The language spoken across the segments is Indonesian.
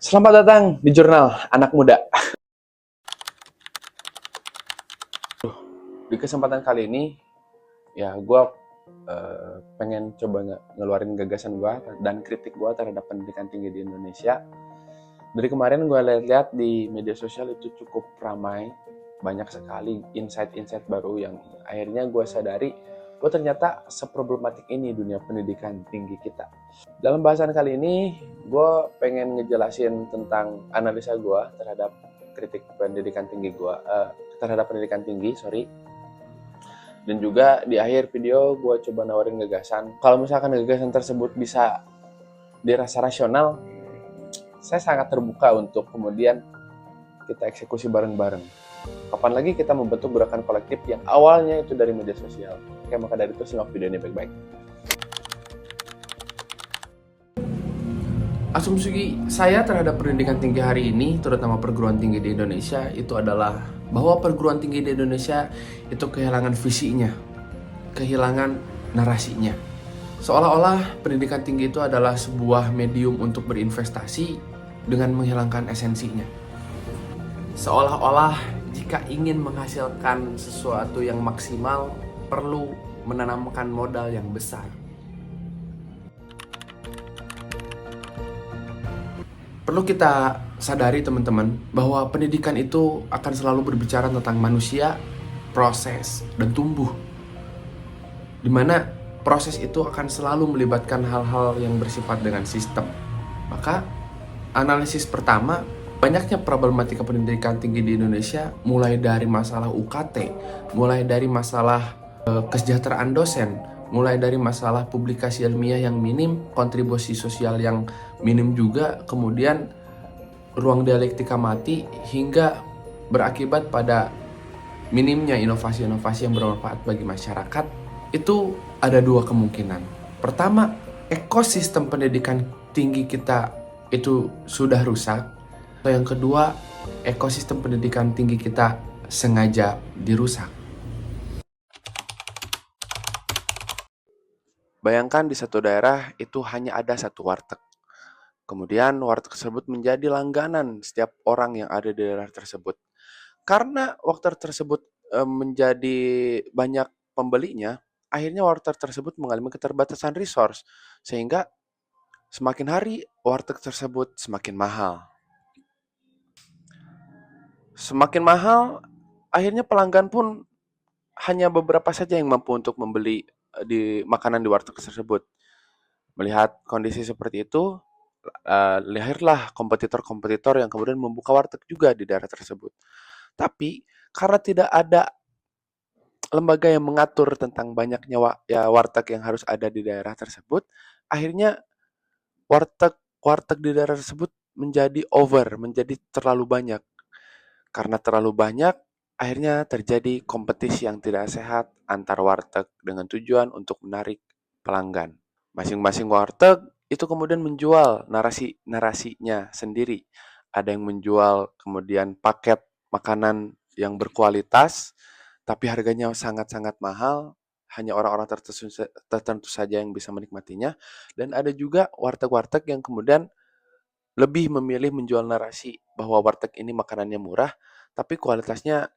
Selamat datang di Jurnal Anak Muda. Di kesempatan kali ini, ya gue pengen coba ngeluarin gagasan gue dan kritik gue terhadap pendidikan tinggi di Indonesia. Dari kemarin gue lihat-lihat di media sosial itu cukup ramai, banyak sekali insight-insight baru yang akhirnya gue sadari, gue ternyata seproblematik ini dunia pendidikan tinggi kita. Dalam bahasan kali ini, gue pengen ngejelasin tentang analisa gue terhadap kritik pendidikan tinggi gue, terhadap pendidikan tinggi, sorry. Dan juga di akhir video gue coba nawarin gagasan. Kalau misalkan gagasan tersebut bisa dirasa rasional, saya sangat terbuka untuk kemudian kita eksekusi bareng-bareng. Kapan lagi kita membentuk gerakan kolektif yang awalnya itu dari media sosial. Oke, maka dari itu simak video ini baik-baik. Asumsi saya terhadap pendidikan tinggi hari ini, terutama perguruan tinggi di Indonesia, itu adalah bahwa perguruan tinggi di Indonesia itu kehilangan visinya, kehilangan narasinya. Seolah-olah pendidikan tinggi itu adalah sebuah medium untuk berinvestasi dengan menghilangkan esensinya. Seolah-olah jika ingin menghasilkan sesuatu yang maksimal, perlu menanamkan modal yang besar. Perlu kita sadari teman-teman bahwa pendidikan itu akan selalu berbicara tentang manusia, proses, dan tumbuh. Dimana proses itu akan selalu melibatkan hal-hal yang bersifat dengan sistem. Maka analisis pertama, banyaknya problematika pendidikan tinggi di Indonesia mulai dari masalah UKT, mulai dari masalah kesejahteraan dosen, mulai dari masalah publikasi ilmiah yang minim, kontribusi sosial yang minim juga, kemudian ruang dialektika mati, hingga berakibat pada minimnya inovasi-inovasi yang bermanfaat bagi masyarakat. Itu ada dua kemungkinan. Pertama, ekosistem pendidikan tinggi kita itu sudah rusak. Atau yang kedua, ekosistem pendidikan tinggi kita sengaja dirusak. Bayangkan di satu daerah itu hanya ada satu warteg. Kemudian warteg tersebut menjadi langganan setiap orang yang ada di daerah tersebut. Karena warteg tersebut menjadi banyak pembelinya, akhirnya warteg tersebut mengalami keterbatasan resource, sehingga semakin hari warteg tersebut semakin mahal. Semakin mahal, akhirnya pelanggan pun hanya beberapa saja yang mampu untuk membeli makanan di warteg tersebut. Melihat kondisi seperti itu, lahirlah kompetitor-kompetitor yang kemudian membuka warteg juga di daerah tersebut. Tapi karena tidak ada lembaga yang mengatur tentang banyaknya warteg yang harus ada di daerah tersebut, akhirnya warteg di daerah tersebut menjadi menjadi terlalu banyak. Karena terlalu banyak, akhirnya terjadi kompetisi yang tidak sehat antar warteg dengan tujuan untuk menarik pelanggan. Masing-masing warteg itu kemudian menjual narasinya sendiri. Ada yang menjual kemudian paket makanan yang berkualitas, tapi harganya sangat-sangat mahal, hanya orang-orang tertentu saja yang bisa menikmatinya. Dan ada juga warteg-warteg yang kemudian lebih memilih menjual narasi bahwa warteg ini makanannya murah, tapi kualitasnya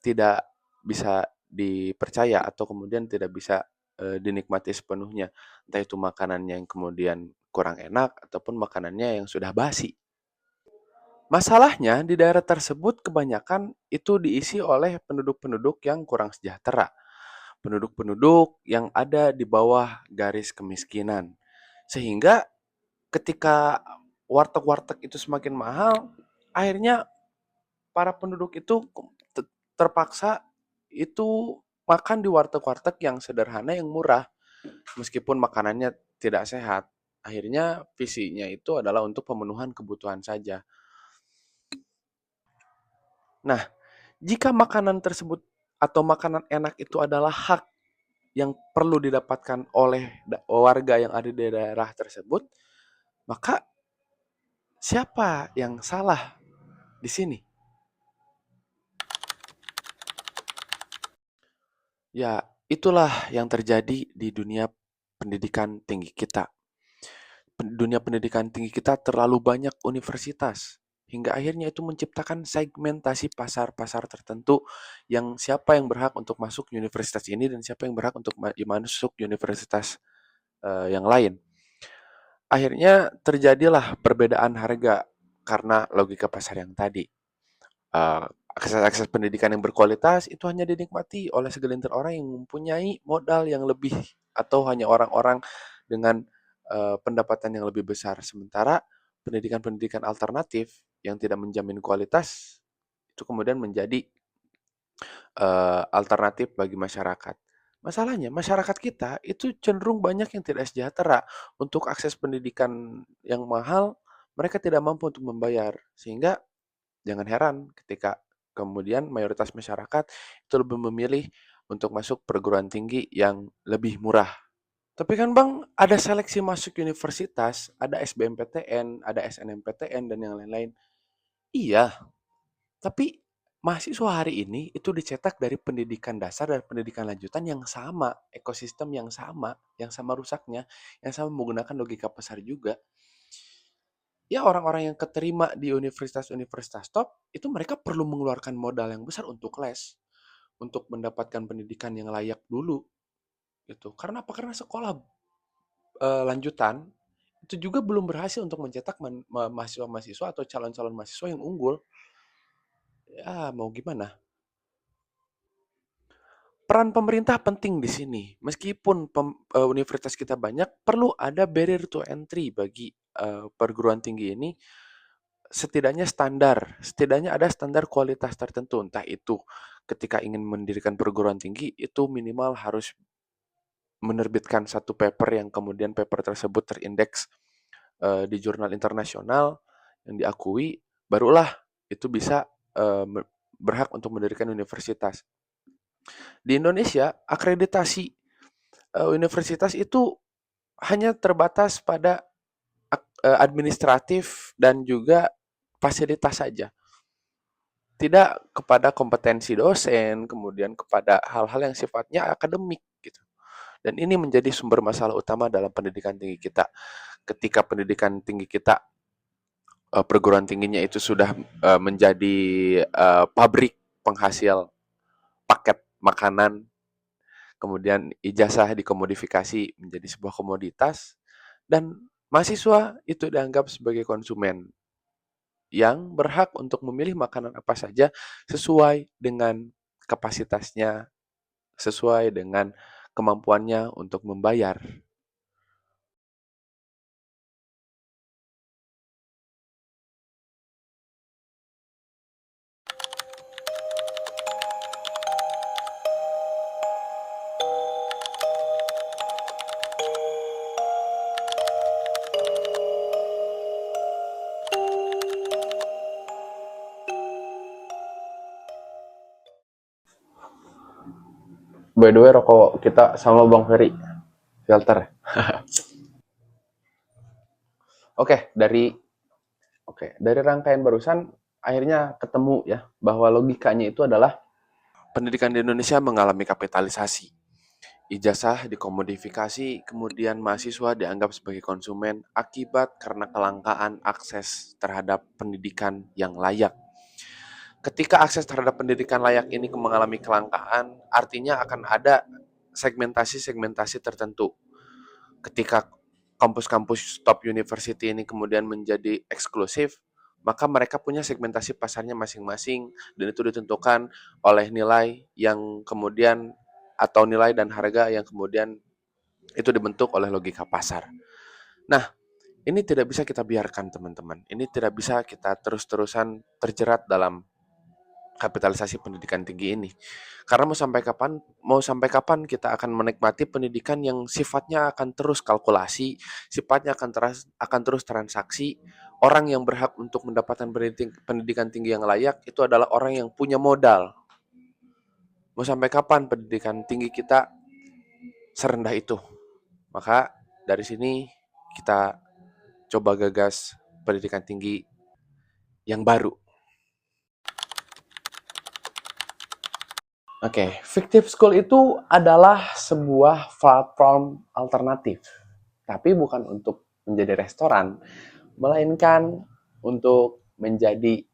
tidak bisa dipercaya atau kemudian tidak bisa dinikmati sepenuhnya. Entah itu makanannya yang kemudian kurang enak ataupun makanannya yang sudah basi. Masalahnya di daerah tersebut kebanyakan itu diisi oleh penduduk-penduduk yang kurang sejahtera. Penduduk-penduduk yang ada di bawah garis kemiskinan. Sehingga ketika warteg-warteg itu semakin mahal, akhirnya para penduduk itu terpaksa itu makan di warteg-warteg yang sederhana yang murah, meskipun makanannya tidak sehat. Akhirnya visinya itu adalah untuk pemenuhan kebutuhan saja. Nah, jika makanan tersebut atau makanan enak itu adalah hak yang perlu didapatkan oleh warga yang ada di daerah tersebut, maka siapa yang salah di sini? Ya, itulah yang terjadi di dunia pendidikan tinggi kita. dunia pendidikan tinggi kita terlalu banyak universitas. Hingga akhirnya itu menciptakan segmentasi pasar-pasar tertentu yang siapa yang berhak untuk masuk universitas ini dan siapa yang berhak untuk masuk universitas yang lain. Akhirnya terjadilah perbedaan harga karena logika pasar yang tadi. Akses-akses pendidikan yang berkualitas itu hanya dinikmati oleh segelintir orang yang mempunyai modal yang lebih atau hanya orang-orang dengan pendapatan yang lebih besar. Sementara pendidikan-pendidikan alternatif yang tidak menjamin kualitas itu kemudian menjadi alternatif bagi masyarakat. Masalahnya, masyarakat kita itu cenderung banyak yang tidak sejahtera. Untuk akses pendidikan yang mahal, mereka tidak mampu untuk membayar. Sehingga jangan heran ketika kemudian mayoritas masyarakat itu lebih memilih untuk masuk perguruan tinggi yang lebih murah. Tapi kan Bang, ada seleksi masuk universitas, ada SBMPTN, ada SNMPTN, dan yang lain-lain. Iya, tapi mahasiswa hari ini itu dicetak dari pendidikan dasar dan pendidikan lanjutan yang sama, ekosistem yang sama rusaknya, yang sama menggunakan logika pasar juga. Ya orang-orang yang keterima di universitas-universitas top, itu mereka perlu mengeluarkan modal yang besar untuk les, untuk mendapatkan pendidikan yang layak dulu gitu. Karena apa? Karena sekolah lanjutan itu juga belum berhasil untuk mencetak mahasiswa-mahasiswa atau calon-calon mahasiswa yang unggul. Ya mau gimana? Peran pemerintah penting di sini. Meskipun universitas kita banyak, perlu ada barrier to entry bagi perguruan tinggi ini. Setidaknya ada standar kualitas tertentu. Entah itu ketika ingin mendirikan perguruan tinggi, itu minimal harus menerbitkan satu paper yang kemudian paper tersebut terindeks di jurnal internasional yang diakui, barulah itu bisa berhak untuk mendirikan universitas. Di Indonesia, akreditasi universitas itu hanya terbatas pada administratif dan juga fasilitas saja. Tidak kepada kompetensi dosen, kemudian kepada hal-hal yang sifatnya akademik gitu. Dan ini menjadi sumber masalah utama dalam pendidikan tinggi kita. Ketika pendidikan tinggi kita perguruan tingginya itu sudah menjadi pabrik penghasil paket makanan, kemudian ijazah dikomodifikasi menjadi sebuah komoditas, dan mahasiswa itu dianggap sebagai konsumen yang berhak untuk memilih makanan apa saja sesuai dengan kapasitasnya, sesuai dengan kemampuannya untuk membayar. By the way, rokok kita sama Bang Ferry, filter. Oke, dari rangkaian barusan akhirnya ketemu ya bahwa logikanya itu adalah pendidikan di Indonesia mengalami kapitalisasi. Ijazah dikomodifikasi, kemudian mahasiswa dianggap sebagai konsumen akibat karena kelangkaan akses terhadap pendidikan yang layak. Ketika akses terhadap pendidikan layak ini mengalami kelangkaan, artinya akan ada segmentasi-segmentasi tertentu. Ketika kampus-kampus top university ini kemudian menjadi eksklusif, maka mereka punya segmentasi pasarnya masing-masing dan itu ditentukan oleh nilai yang kemudian atau nilai dan harga yang kemudian itu dibentuk oleh logika pasar. Nah, ini tidak bisa kita biarkan teman-teman. Ini tidak bisa kita terus-terusan terjerat dalam kapitalisasi pendidikan tinggi ini. Karena mau sampai kapan kita akan menikmati pendidikan yang sifatnya akan terus kalkulasi, sifatnya akan terus transaksi. Orang yang berhak untuk mendapatkan pendidikan tinggi yang layak itu adalah orang yang punya modal. Mau sampai kapan pendidikan tinggi kita serendah itu? Maka dari sini kita coba gagas pendidikan tinggi yang baru. Oke, Fictive School itu adalah sebuah platform alternatif, tapi bukan untuk menjadi restoran, melainkan untuk menjadi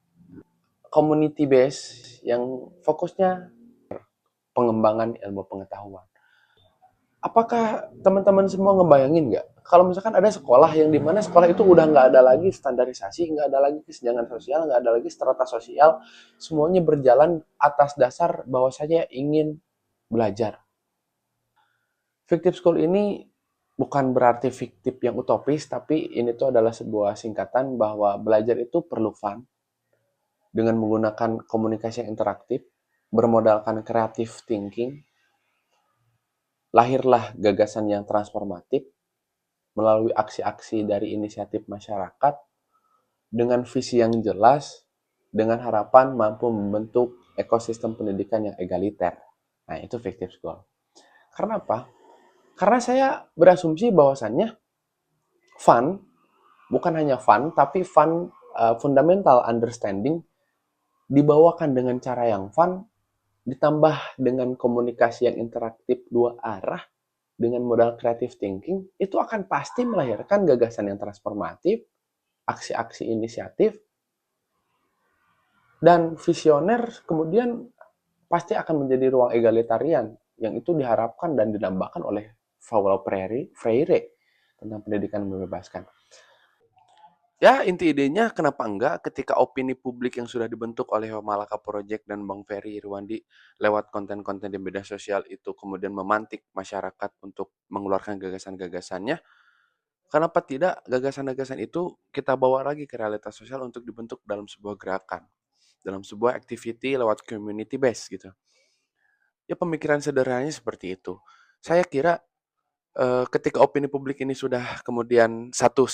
community base yang fokusnya pengembangan ilmu pengetahuan. Apakah teman-teman semua ngebayangin nggak? Kalau misalkan ada sekolah yang dimana sekolah itu udah nggak ada lagi standarisasi, nggak ada lagi kesenjangan sosial, nggak ada lagi strata sosial, semuanya berjalan atas dasar bahwa saya ingin belajar. Fictive school ini bukan berarti fiktif yang utopis, tapi ini tuh adalah sebuah singkatan bahwa belajar itu perlu fun, dengan menggunakan komunikasi yang interaktif, bermodalkan creative thinking, lahirlah gagasan yang transformatif melalui aksi-aksi dari inisiatif masyarakat dengan visi yang jelas, dengan harapan mampu membentuk ekosistem pendidikan yang egaliter. Nah, itu fictive school. Karena apa? Karena saya berasumsi bahwasannya fun, bukan hanya fun, tapi fun fundamental understanding dibawakan dengan cara yang fun, ditambah dengan komunikasi yang interaktif dua arah, dengan modal creative thinking, itu akan pasti melahirkan gagasan yang transformatif, aksi-aksi inisiatif, dan visioner kemudian pasti akan menjadi ruang egalitarian yang itu diharapkan dan didambakan oleh Paulo Freire tentang pendidikan membebaskan. Ya, inti idenya kenapa enggak ketika opini publik yang sudah dibentuk oleh Malaka Project dan Bang Ferry Irwandi lewat konten-konten di media sosial itu kemudian memantik masyarakat untuk mengeluarkan gagasan-gagasannya, kenapa tidak gagasan-gagasan itu kita bawa lagi ke realitas sosial untuk dibentuk dalam sebuah gerakan, dalam sebuah activity lewat community base gitu. Ya pemikiran sederhananya seperti itu. Saya kira ketika opini publik ini sudah kemudian satu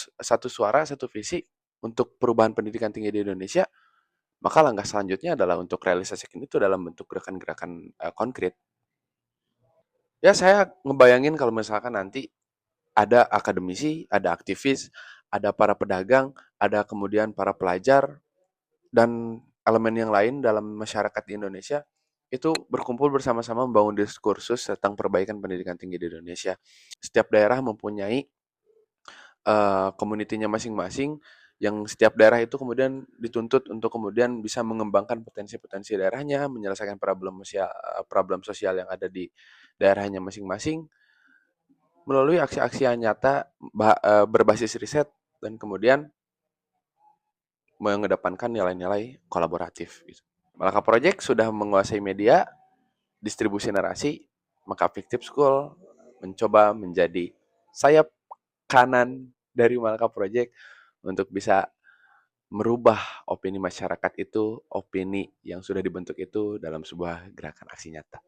suara, satu visi untuk perubahan pendidikan tinggi di Indonesia, maka langkah selanjutnya adalah untuk realisasikan itu dalam bentuk gerakan-gerakan konkret. Ya saya ngebayangin kalau misalkan nanti ada akademisi, ada aktivis, ada para pedagang, ada kemudian para pelajar dan elemen yang lain dalam masyarakat di Indonesia itu berkumpul bersama-sama membangun diskursus tentang perbaikan pendidikan tinggi di Indonesia. Setiap daerah mempunyai community-nya masing-masing yang setiap daerah itu kemudian dituntut untuk kemudian bisa mengembangkan potensi-potensi daerahnya, menyelesaikan problem sosial yang ada di daerahnya masing-masing melalui aksi-aksi yang nyata berbasis riset dan kemudian mengedepankan nilai-nilai kolaboratif gitu. Malaka Project sudah menguasai media, distribusi narasi, maka Fictive School mencoba menjadi sayap kanan dari Malaka Project untuk bisa merubah opini masyarakat itu, opini yang sudah dibentuk itu dalam sebuah gerakan aksi nyata.